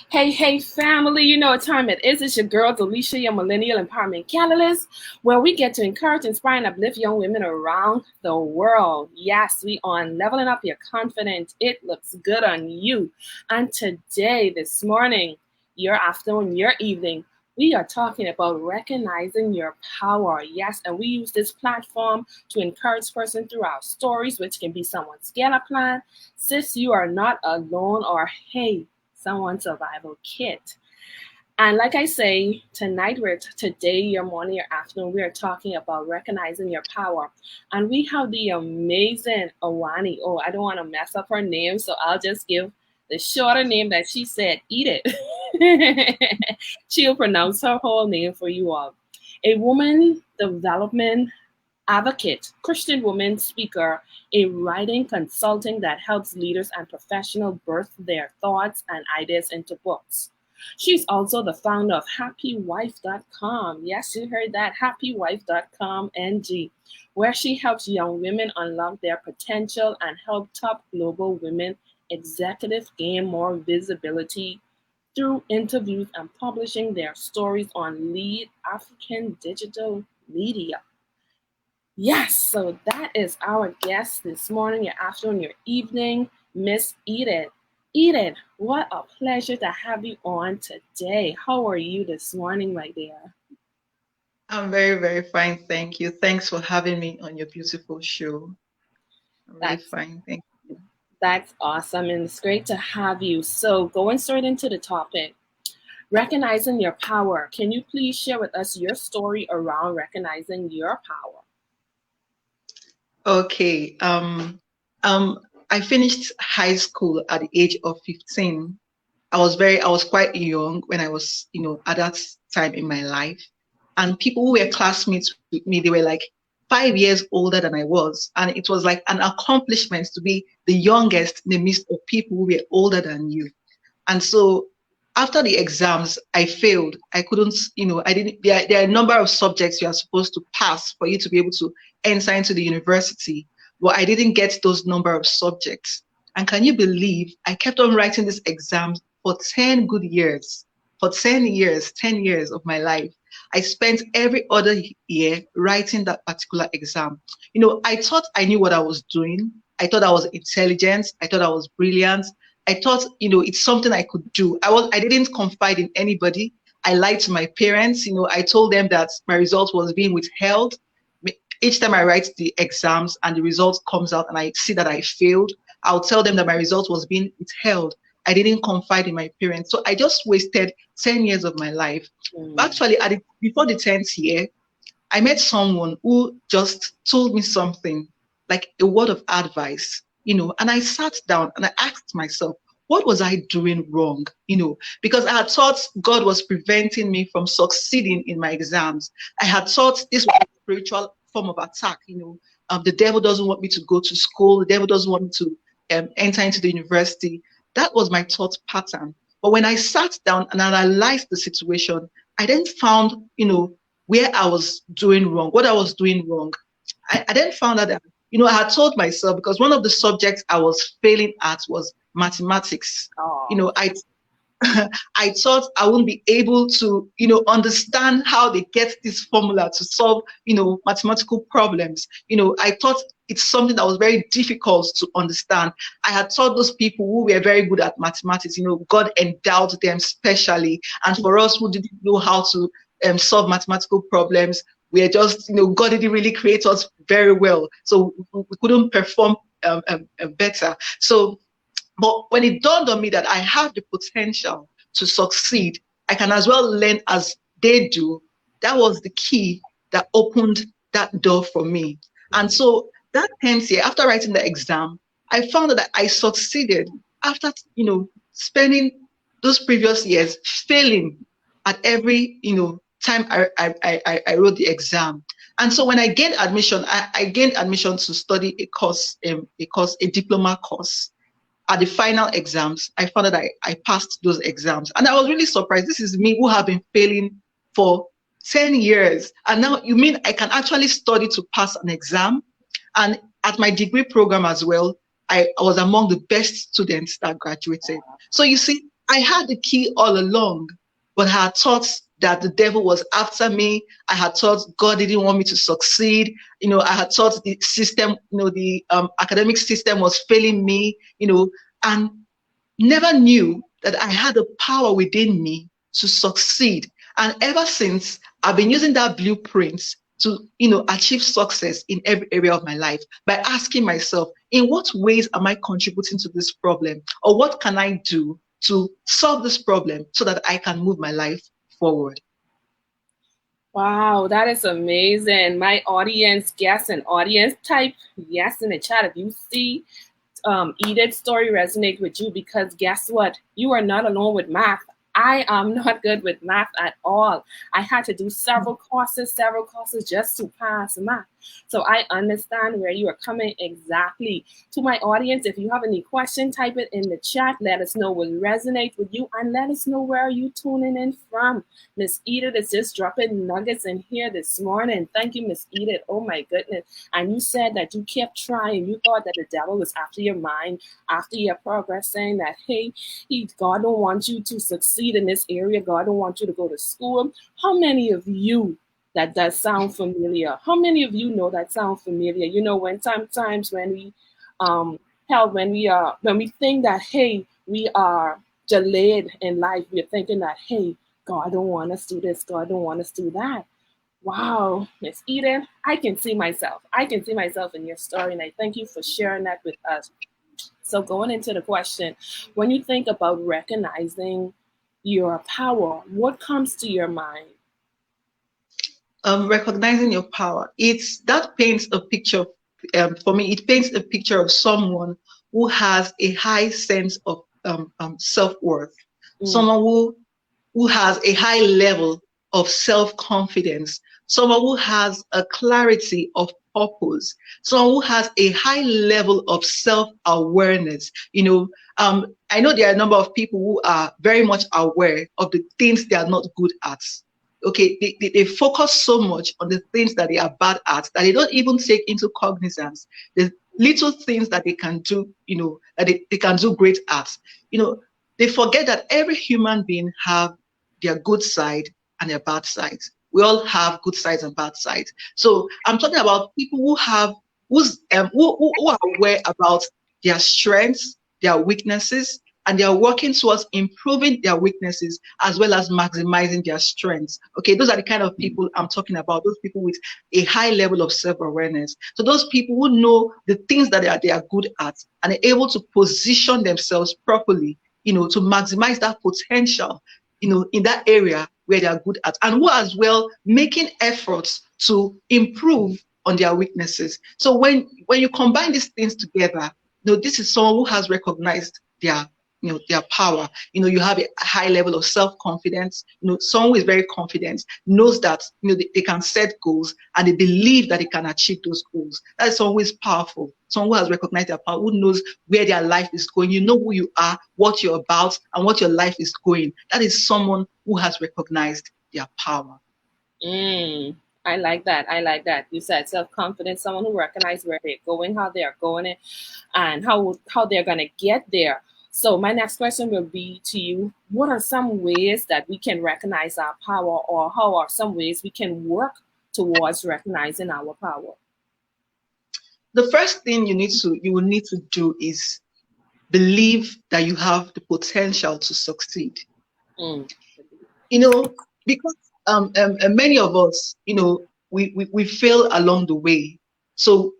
Hey, hey, family, you know what time it is. It's your girl, Delisha, your Millennial Empowerment Catalyst, where we get to encourage, inspire, and uplift young women around the world. Yes, we on leveling up your confidence. It looks good on you. And today, this morning, your afternoon, your evening, we are talking about recognizing your power. Yes, and we use this platform to encourage person through our stories, which can be someone's scalar plan. Sis, you are not alone, or hey, someone's survival kit. And like I say, tonight, today, your morning, your afternoon, we are talking about recognizing your power. And we have the amazing Awani. Oh, I don't want to mess up her name, so I'll just give the shorter name that she said, eat it. She'll pronounce her whole name for you all. A woman development advocate, Christian woman speaker, a writing consulting that helps leaders and professionals birth their thoughts and ideas into books. She's also the founder of happywife.com. Yes, you heard that, happywife.com NG, where she helps young women unlock their potential and help top global women executives gain more visibility through interviews and publishing their stories on lead African digital media. Yes, so that is our guest this morning, your afternoon, your evening, Miss Edith. Edith, what a pleasure to have you on today. How are you this morning, my dear? I'm very, very fine. Thank you. Thanks for having me on your beautiful show. I'm really That's fine. Thank you. that's awesome, and it's great to have you. So, going straight into the topic, recognizing your power. Can you please share with us your story around recognizing your power? Okay. Um, I finished high school at the age of 15. I was quite young when I was, at that time in my life. And people who were classmates with me, they were like 5 years older than I was. And it was like an accomplishment to be the youngest in the midst of people who were older than you. And so after the exams, I failed. I couldn't, I didn't, there are a number of subjects you are supposed to pass for you to be able to enter into the university. But I didn't get those number of subjects. And can you believe I kept on writing these exams for 10 good years? For 10 years, 10 years of my life. I spent every other year writing that particular exam. I thought I knew what I was doing. I thought I was intelligent. I thought I was brilliant. I thought, it's something I could do. I didn't confide in anybody. I lied to my parents. I told them that my result was being withheld. Each time I write the exams and the result comes out and I see that I failed, I'll tell them that my result was being withheld. I didn't confide in my parents. So I just wasted 10 years of my life. Mm. Actually, before the 10th year, I met someone who just told me something, like a word of advice, and I sat down and I asked myself, what was I doing wrong? Because I had thought God was preventing me from succeeding in my exams. I had thought this was a spiritual form of attack. The devil doesn't want me to go to school. The devil doesn't want me to enter into the university. That was my thought pattern. But when I sat down and analyzed the situation, I then found, where I was doing wrong, what I was doing wrong. I then found out that, I had told myself, because one of the subjects I was failing at was mathematics. Oh. I I thought I wouldn't be able to, understand how they get this formula to solve, mathematical problems. I thought it's something that was very difficult to understand. I had thought those people who were very good at mathematics, God endowed them specially. And for us who didn't know how to solve mathematical problems, we are just, God didn't really create us very well. So we couldn't perform better. So but when it dawned on me that I have the potential to succeed, I can as well learn as they do. That was the key that opened that door for me. And so that 10th year, after writing the exam, I found that I succeeded after, spending those previous years failing at every, time I wrote the exam. And so when I gained admission, I gained admission to study a diploma course. At the final exams, I found that I passed those exams. And I was really surprised. This is me who have been failing for 10 years. And now you mean I can actually study to pass an exam? And at my degree program as well, I was among the best students that graduated. So you see, I had the key all along, but I had thought that the devil was after me. I had thought God didn't want me to succeed. I had thought the system, the academic system was failing me, and never knew that I had the power within me to succeed. And ever since, I've been using that blueprint to, achieve success in every area of my life by asking myself, in what ways am I contributing to this problem? Or what can I do to solve this problem so that I can move my life forward? Wow, that is amazing. My audience, guess an audience type yes in the chat if you see Edith's story resonate with you, because guess what? You are not alone with math. I am not good with math at all. I had to do several courses just to pass math. So I understand where you are coming exactly. To my audience, if you have any question, type it in the chat. Let us know what resonates with you, and let us know where you tuning in from. Miss Edith is just dropping nuggets in here this morning. Thank you, Miss Edith. Oh my goodness. And you said that you kept trying. You thought that the devil was after your mind, after your progress, saying that, hey, God don't want you to succeed in this area. God don't want you to go to school. How many of you that does sound familiar? How many of you know that sound familiar? When sometimes when we when we think that, hey, we are delayed in life, we're thinking that, hey, God don't want us to do this, God don't want us to do that. Wow, Miss Eden, I can see myself. I can see myself in your story, and I thank you for sharing that with us. So going into the question, when you think about recognizing your power, what comes to your mind? Recognizing your power, that paints a picture. For me, it paints a picture of someone who has a high sense of self-worth, someone who has a high level of self-confidence, someone who has a clarity of purpose, someone who has a high level of self-awareness. I know there are a number of people who are very much aware of the things they are not good at. Okay, they focus so much on the things that they are bad at that they don't even take into cognizance the little things that they can do, that they can do great at. They forget that every human being have their good side and their bad sides. We all have good sides and bad sides. So I'm talking about people who who are aware about their strengths, their weaknesses, and they are working towards improving their weaknesses as well as maximizing their strengths. Okay, those are the kind of people I'm talking about, those people with a high level of self-awareness. So those people who know the things that they are good at and are able to position themselves properly, to maximize that potential, in that area where they are good at, and who as well making efforts to improve on their weaknesses. So when you combine these things together, this is someone who has recognized their power. You have a high level of self-confidence. Someone who is very confident knows that they can set goals and they believe that they can achieve those goals. That is someone who is powerful, someone who has recognized their power, who knows where their life is going. You know who you are, what you're about, and what your life is going. That is someone who has recognized their power. I like that. I like that. You said self-confidence, someone who recognizes where they're going, how they are going it, and how they're going to get there. So my next question will be to you, what are some ways that we can recognize our power, or how are some ways we can work towards recognizing our power? The first thing you will need to do is believe that you have the potential to succeed. Because many of us, we fail along the way. So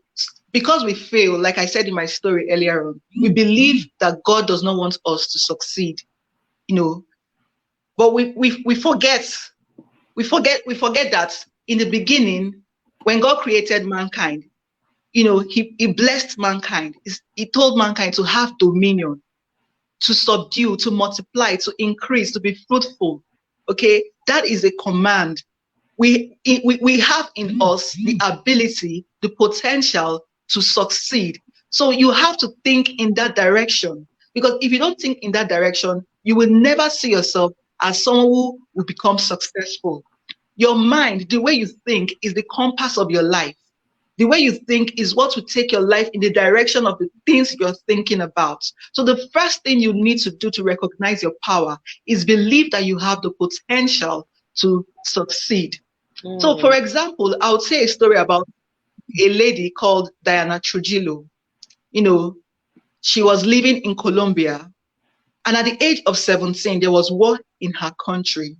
because we fail, like I said in my story earlier on, we believe that God does not want us to succeed, but we forget that in the beginning, when God created mankind, he blessed mankind. He told mankind to have dominion, to subdue, to multiply, to increase, to be fruitful. Okay, that is a command. We have in us the ability, the potential to succeed. So you have to think in that direction, because if you don't think in that direction, you will never see yourself as someone who will become successful. Your mind, the way you think, is the compass of your life. The way you think is what will take your life in the direction of the things you're thinking about. So the first thing you need to do to recognize your power is believe that you have the potential to succeed. So for example, I would say a story about a lady called Diana Trujillo. You know, she was living in Colombia, and at the age of 17, there was war in her country.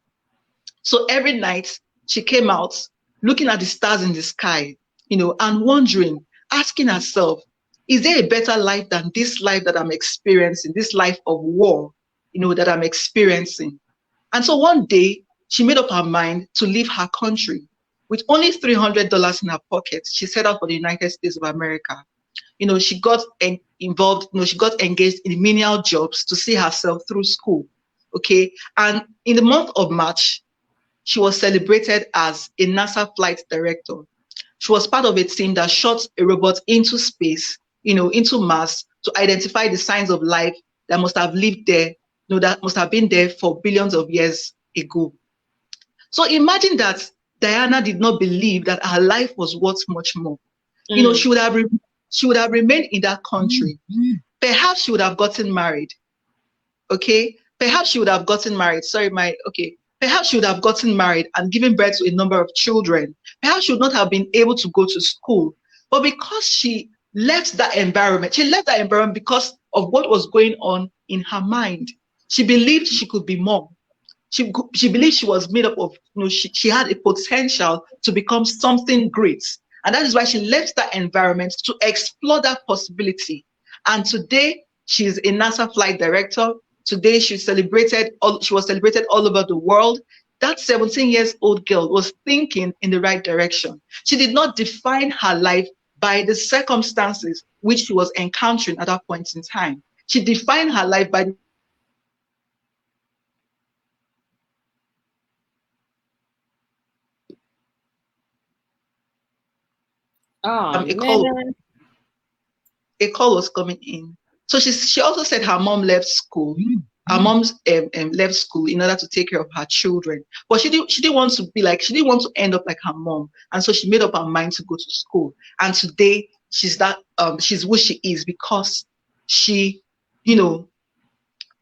So every night she came out looking at the stars in the sky, and wondering, asking herself, is there a better life than this life that I'm experiencing, this life of war, that I'm experiencing? And so one day she made up her mind to leave her country. With only $300 in her pocket, she set out for the United States of America. She got involved, she got engaged in menial jobs to see herself through school. Okay. And in the month of March, she was celebrated as a NASA flight director. She was part of a team that shot a robot into space, into Mars, to identify the signs of life that must have lived there, that must have been there for billions of years ago. So imagine that Diana did not believe that her life was worth much more. She would have remained in that country. Perhaps she would have gotten married. Okay. Perhaps she would have gotten married. Perhaps she would have gotten married and given birth to a number of children. Perhaps she would not have been able to go to school. But because she left that environment because of what was going on in her mind. She believed she could be more. She believed she was made up of, she had a potential to become something great. And that is why she left that environment to explore that possibility. And today, she's a NASA flight director. Today, she was celebrated all over the world. That 17 years old girl was thinking in the right direction. She did not define her life by the circumstances which she was encountering at that point in time. She defined her life by the Oh, a man. call was coming in. So she also said her mom left school. Her mom's left school in order to take care of her children, but she didn't want to end up like her mom, and so she made up her mind to go to school. And today she's who she is because she,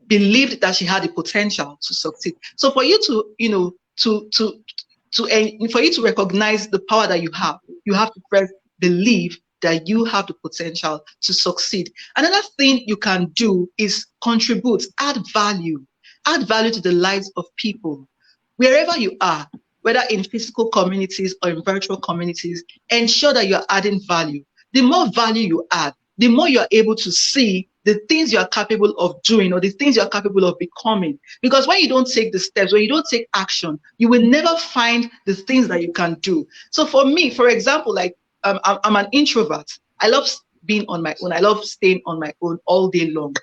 believed that she had the potential to succeed. So for you to, for you to recognize the power that you have to first believe that you have the potential to succeed. Another thing you can do is contribute, add value to the lives of people. Wherever you are, whether in physical communities or in virtual communities, ensure that you're adding value. The more value you add, the more you're able to see the things you are capable of doing or the things you are capable of becoming. Because when you don't take the steps, when you don't take action, you will never find the things that you can do. So for me, for example, like I'm an introvert. I love being on my own. I love staying on my own all day long.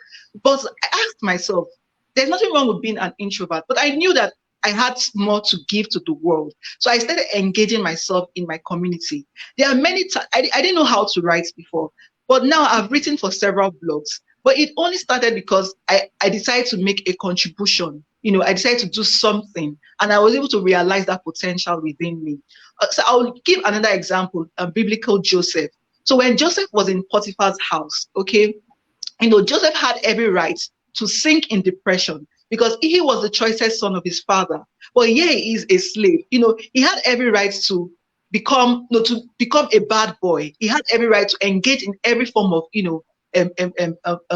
But I asked myself, there's nothing wrong with being an introvert, but I knew that I had more to give to the world. So I started engaging myself in my community. There are many times, I didn't know how to write before, but now I've written for several blogs. But it only started because I decided to make a contribution. I decided to do something, and I was able to realize that potential within me. So I'll give another example, biblical Joseph. So when Joseph was in Potiphar's house, okay, Joseph had every right to sink in depression because he was the choicest son of his father. But here he is a slave. He had every right to become a bad boy. He had every right to engage in every form of,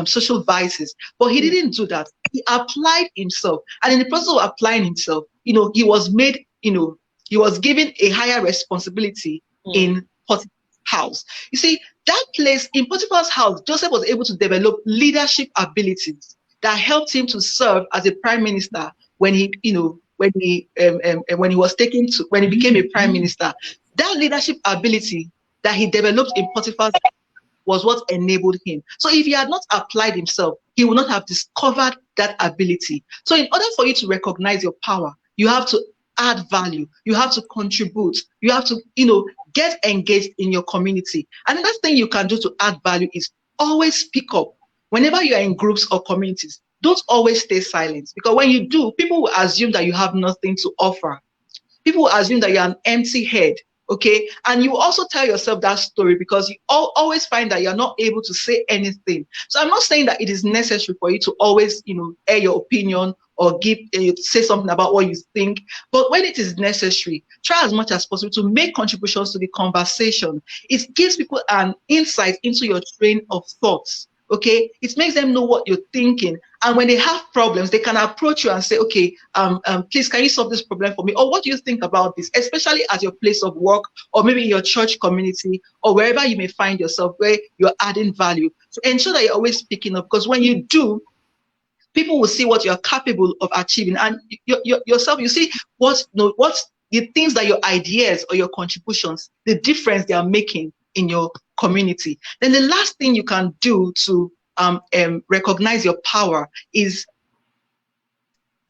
social vices. But he didn't do that. He applied himself. And in the process of applying himself, he was made, he was given a higher responsibility in Potiphar's house. You see, that place in Potiphar's house, Joseph was able to develop leadership abilities that helped him to serve as a prime minister when he became a prime minister. That leadership ability that he developed in Potiphar's was what enabled him. So if he had not applied himself, he would not have discovered that ability. So in order for you to recognize your power, you have to add value. You have to contribute. You have to, get engaged in your community. Another thing you can do to add value is always speak up. Whenever you are in groups or communities, don't always stay silent, because when you do, people will assume that you have nothing to offer. People will assume that you're an empty head. Okay, and you also tell yourself that story because you always find that you're not able to say anything. So I'm not saying that it is necessary for you to always, air your opinion or say something about what you think. But when it is necessary, try as much as possible to make contributions to the conversation. It gives people an insight into your train of thoughts. Okay, it makes them know what you're thinking, and when they have problems, they can approach you and say, okay, please, can you solve this problem for me? Or what do you think about this? Especially at your place of work, or maybe in your church community, or wherever you may find yourself, where you're adding value. So ensure that you're always speaking up, because when you do, people will see what you're capable of achieving, and yourself, you see what's the things that your ideas or your contributions, the difference they are making in your community. Then the last thing you can do to recognize your power is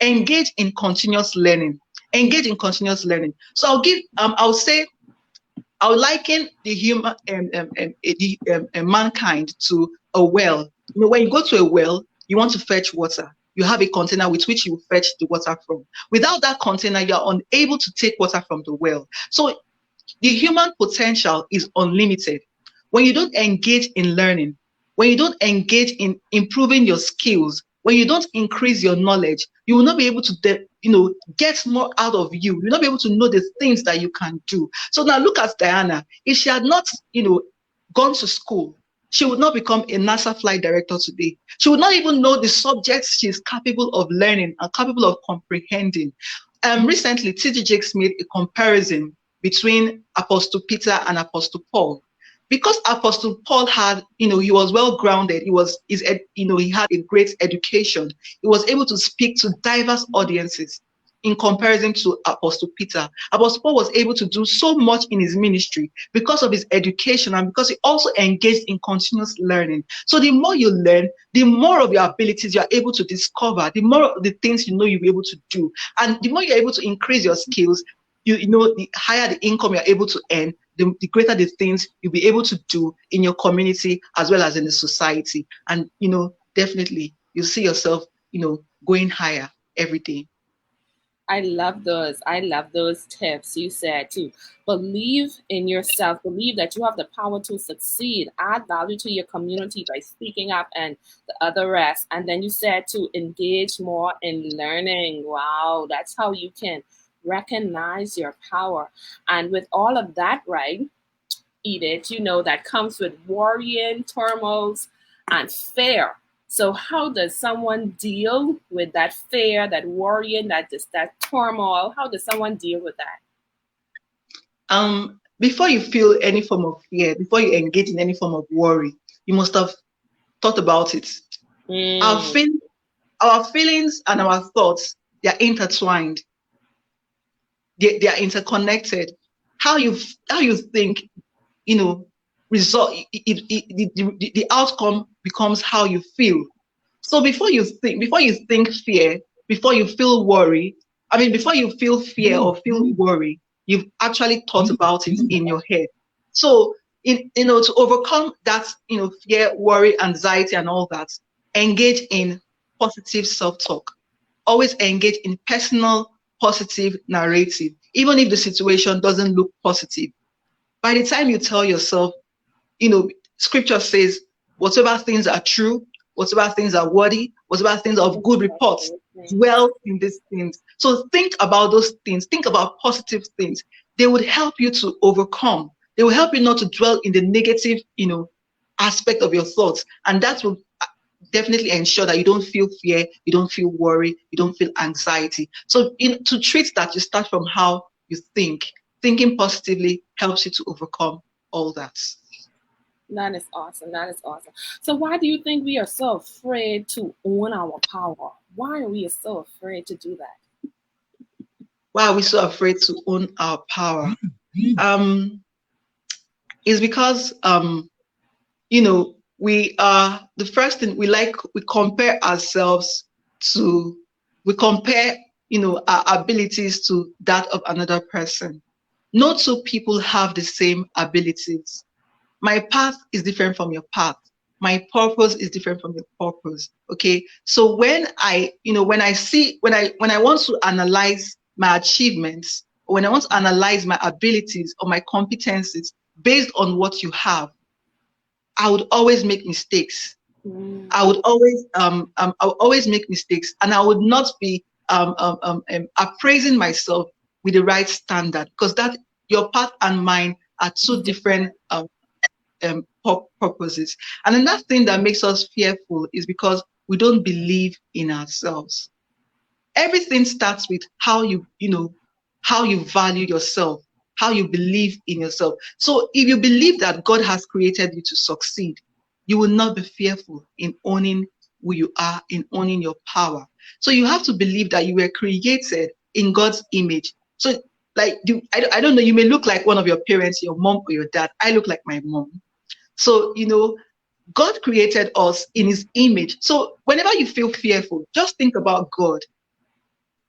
engage in continuous learning. Engage in continuous learning. So I'll liken the human mankind to a well. When you go to a well, you want to fetch water. You have a container with which you fetch the water from. Without that container, you are unable to take water from the well. So the human potential is unlimited. When you don't engage in learning, when you don't engage in improving your skills, when you don't increase your knowledge, you will not be able to get more out of you. You'll not be able to know the things that you can do. So now look at Diana. If she had not, gone to school, she would not become a NASA flight director today. She would not even know the subjects she's capable of learning and capable of comprehending. Recently, T.D. Jakes made a comparison between Apostle Peter and Apostle Paul. Because Apostle Paul had, he was well grounded, he had a great education, he was able to speak to diverse audiences in comparison to Apostle Peter. Apostle Paul was able to do so much in his ministry because of his education and because he also engaged in continuous learning. So the more you learn, the more of your abilities you're able to discover, the more of the things you'll be able to do. And the more you're able to increase your skills, the higher the income you're able to earn, the greater the things you'll be able to do in your community as well as in the society. And, definitely you'll see yourself, going higher every day. I love those. I love those tips you said to believe in yourself, believe that you have the power to succeed, add value to your community by speaking up and the other rest. And then you said to engage more in learning. Wow, that's how you can recognize your power. And with all of that, right, Edith, that comes with worrying, turmoils, and fear. So how does someone deal with that fear, that worrying, that turmoil? How does someone deal with that? Before you feel any form of fear, before you engage in any form of worry, you must have thought about it. Our feelings and our thoughts, they are intertwined. They are interconnected. How you think, result, the outcome becomes how you feel. So before you think fear, before you feel worry, before you feel fear or feel worry, you've actually thought about it in your head. So, to overcome that, fear, worry, anxiety, and all that, engage in positive self-talk. Always engage in personal, positive narrative, even if the situation doesn't look positive. By the time you tell yourself, scripture says, whatever things are true, whatever things are worthy, whatever things of good reports, dwell in these things. So think about those things. Think about positive things. They would help you to overcome. They will help you not to dwell in the negative, aspect of your thoughts. And that will definitely ensure that you don't feel fear, you don't feel worry, you don't feel anxiety. So to treat that, you start from how you think. Thinking positively helps you to overcome all that. That is awesome. That is awesome. So why do you think we are so afraid to own our power? Why are we so afraid to do that? Why are we so afraid to own our power? Is because we are the first thing we compare ourselves to, we compare our abilities to that of another person. No two people have the same abilities. My path is different from your path. My purpose is different from your purpose. Okay. So when I want to analyze my achievements, or when I want to analyze my abilities or my competencies based on what you have, I would always make mistakes. Mm. I would always make mistakes, and I would not be appraising myself with the right standard, because that your path and mine are two different purposes. And another thing that makes us fearful is because we don't believe in ourselves. Everything starts with how how you value yourself, how you believe in yourself. So if you believe that God has created you to succeed, you will not be fearful in owning who you are, in owning your power. So you have to believe that you were created in God's image. So like I don't know, you may look like one of your parents, your mom or your dad. I look like my mom. So God created us in his image. So whenever you feel fearful, just think about God.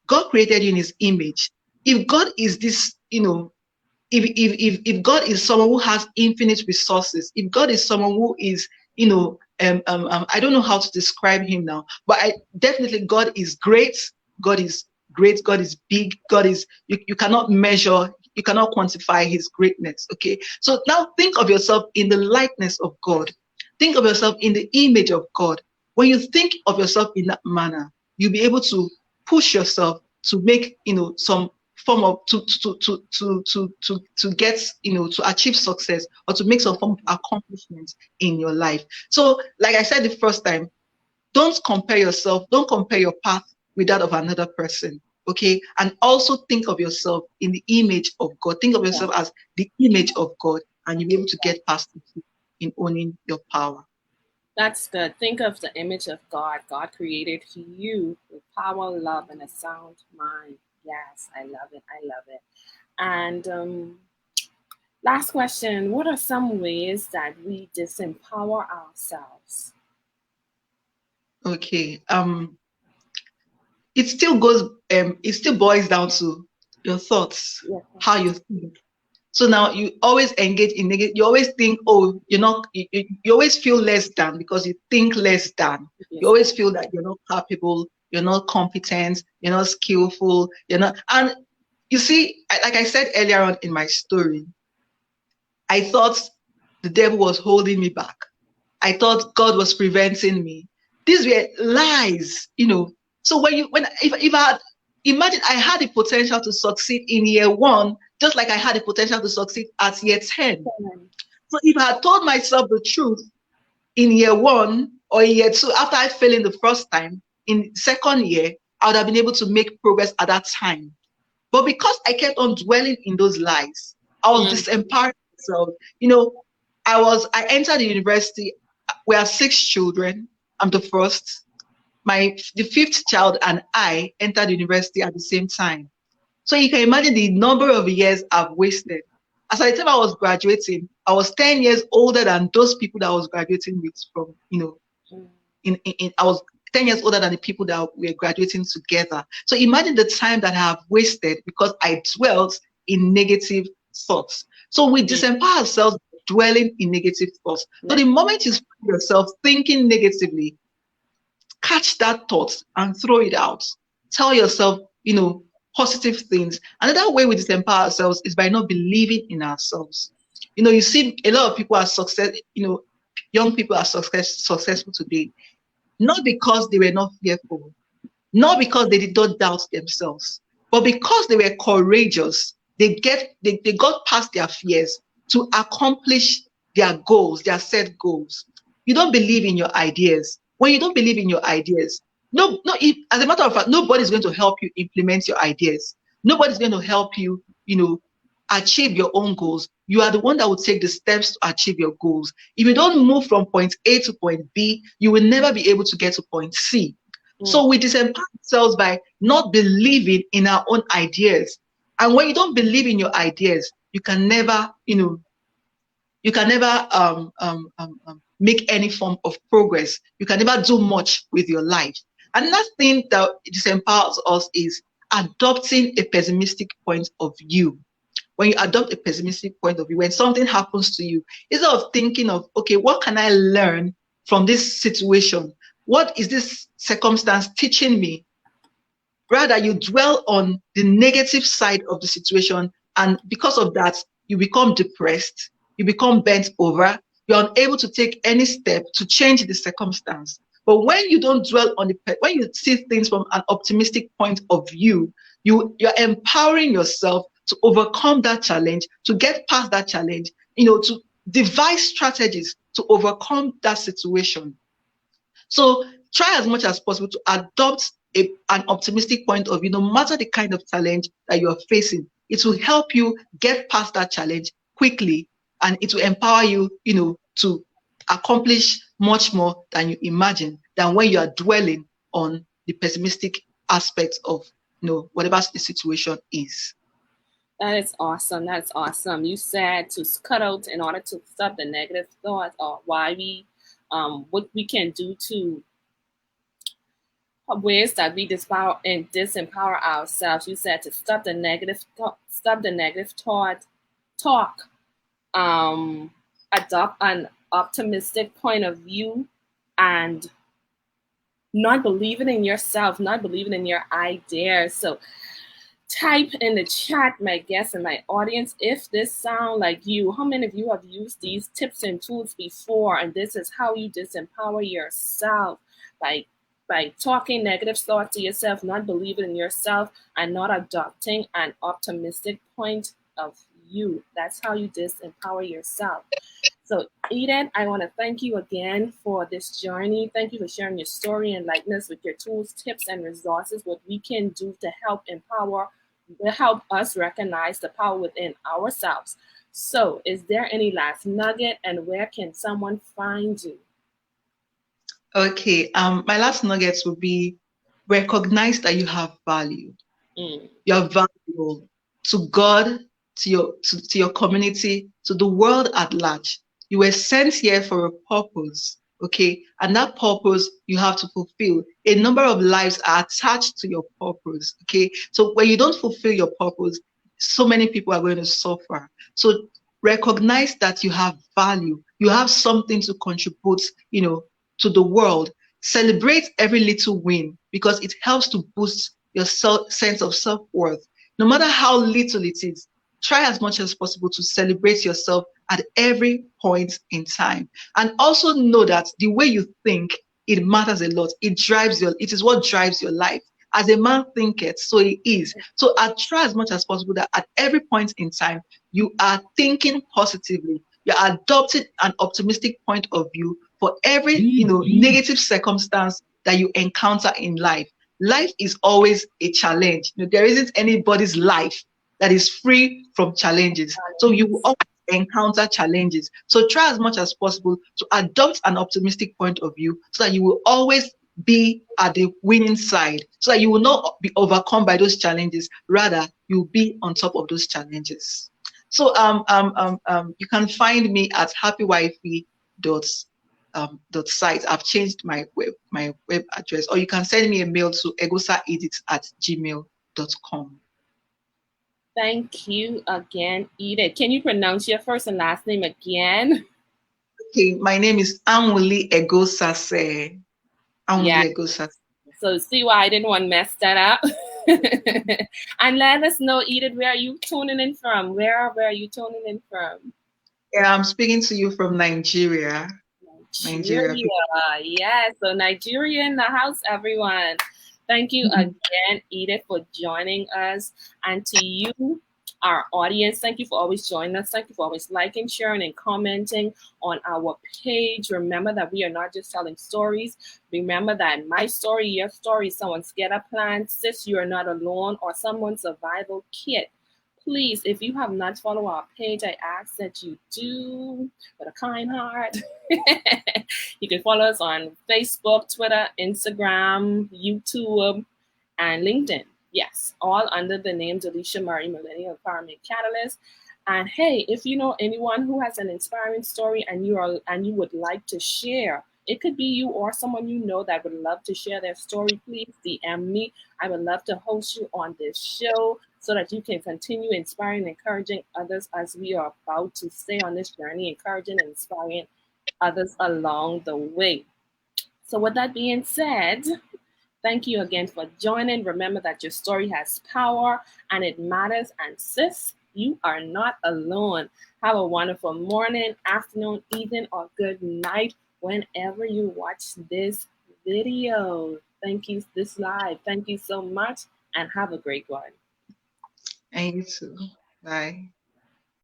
God created you in his image. If God is this, if God is someone who has infinite resources, if God is someone who is, I don't know how to describe him now, but definitely God is great. God is great. God is big. God is, you cannot measure, you cannot quantify his greatness. Okay. So now think of yourself in the likeness of God. Think of yourself in the image of God. When you think of yourself in that manner, you'll be able to push yourself to make, some form of to get, to achieve success, or to make some form of accomplishment in your life. So like I said the first time, don't compare yourself, don't compare your path with that of another person. Okay. And also think of yourself in the image of God. Think of yourself as the image of God, and you'll be able to get past it in owning your power. That's good. Think of the image of God. God created you with power, love, and a sound mind. Yes, I love it. I love it. And last question, what are some ways that we disempower ourselves? Okay. It still boils down to your thoughts, Yes. how you think. So now you always engage in negative. You always think, oh, you're not. You always feel less than because you think less than. You Yes. always feel that you're not capable, you're not competent, you're not skillful, you're not. And you see, like I said earlier on in my story, I thought the devil was holding me back. I thought God was preventing me. These were lies. So if I had, imagine I had the potential to succeed in year one, just like I had the potential to succeed at year 10. So if I had told myself the truth in year one or year two, after I failed in the first time, in second year, I would have been able to make progress at that time. But because I kept on dwelling in those lies, I was disempowering myself. I entered the university. We are 6 children. I'm the first. The fifth child and I entered university at the same time. So you can imagine the number of years I've wasted. As at the time I was graduating, I was 10 years older than those people that I was graduating with from, I was 10 years older than the people that were graduating together. So imagine the time that I have wasted because I dwelt in negative thoughts. So we disempower ourselves dwelling in negative thoughts. So the moment you find yourself thinking negatively, catch that thought and throw it out. Tell yourself, positive things. Another way we disempower ourselves is by not believing in ourselves. You see a lot of people are young people are successful today, not because they were not fearful, not because they did not doubt themselves, but because they were courageous. They got past their fears to accomplish their goals, their set goals. You don't believe in your ideas. When you don't believe in your ideas, as a matter of fact, nobody's going to help you implement your ideas. Nobody's going to help you, achieve your own goals. You are the one that will take the steps to achieve your goals. If you don't move from point A to point B, you will never be able to get to point C. So we disempower ourselves by not believing in our own ideas. And when you don't believe in your ideas, you can never, make any form of progress. You can never do much with your life. Another thing that disempowers us is adopting a pessimistic point of view. When you adopt a pessimistic point of view, when something happens to you, instead of thinking of, okay, what can I learn from this situation? What is this circumstance teaching me? Rather, you dwell on the negative side of the situation. And because of that, you become depressed, you become bent over, you're unable to take any step to change the circumstance. But when you don't dwell on when you see things from an optimistic point of view, you're empowering yourself to overcome that challenge, to get past that challenge, to devise strategies to overcome that situation. So try as much as possible to adopt an optimistic point of view, no matter the kind of challenge that you're facing. It will help you get past that challenge quickly, and it will empower you, to accomplish much more than you imagine, than when you are dwelling on the pessimistic aspects of, whatever the situation is. That is awesome. That's awesome. You said to cut out in order to stop the negative thoughts, or why we, what we can do to ways that we disempower ourselves. You said to stop the negative talk, adopt an optimistic point of view, and not believing in yourself, not believing in your ideas. So type in the chat, my guests and my audience, if this sound like you. How many of you have used these tips and tools before? And this is how you disempower yourself, by talking negative thoughts to yourself, not believing in yourself, and not adopting an optimistic point of view. That's how you disempower yourself. So, Eden, I want to thank you again for this journey. Thank you for sharing your story and likeness with your tools, tips, and resources, what we can do to help us recognize the power within ourselves. So, is there any last nugget, and where can someone find you? Okay, my last nuggets would be recognize that you have value. You're valuable to God, to your community, to the world at large. You were sent here for a purpose, okay? And that purpose you have to fulfill. A number of lives are attached to your purpose, okay? So when you don't fulfill your purpose, so many people are going to suffer. So recognize that you have value. You have something to contribute, to the world. Celebrate every little win, because it helps to boost your sense of self-worth. No matter how little it is, try as much as possible to celebrate yourself at every point in time. And also know that the way you think, it matters a lot. It is what drives your life. As a man thinketh, so he is. So I try as much as possible that at every point in time, you are thinking positively. You're adopting an optimistic point of view for every, negative circumstance that you encounter in life. Life is always a challenge. There isn't anybody's life that is free from challenges. So you will always encounter challenges. So try as much as possible to adopt an optimistic point of view, so that you will always be at the winning side, so that you will not be overcome by those challenges. Rather, you'll be on top of those challenges. So you can find me at happywifey.site. I've changed my web address, or you can send me a mail to egosaedit@gmail.com. Thank you again, Edith. Can you pronounce your first and last name again? Okay, my name is Awunli Eghosasere. Awunli Eghosasere. So see why I didn't want to mess that up. And let us know, Edith, where are you tuning in from? Where are you tuning in from? Yeah, I'm speaking to you from Nigeria. Nigeria. Yes, so Nigeria in the house, everyone. Thank you again, Edith, for joining us. And to you, our audience, thank you for always joining us. Thank you for always liking, sharing, and commenting on our page. Remember that we are not just telling stories. Remember that my story, your story, someone's get-up plan. Sis, you are not alone, or someone's survival kit. Please, if you have not followed our page, I ask that you do with a kind heart. You can follow us on Facebook, Twitter, Instagram, YouTube, and LinkedIn. Yes, all under the name Delisha Murray, Millennial Empowerment Catalyst. And hey, if you know anyone who has an inspiring story and you would like to share, it could be you or someone you know that would love to share their story, please DM me. I would love to host you on this show so that you can continue inspiring and encouraging others as we are about to stay on this journey, encouraging and inspiring others along the way. So with that being said, Thank you again for joining. Remember that your story has power and it matters. And sis, you are not alone. Have a wonderful morning, afternoon, evening, or good night whenever you watch this video. Thank you, this live. Thank you so much and have a great one. And you too. Bye.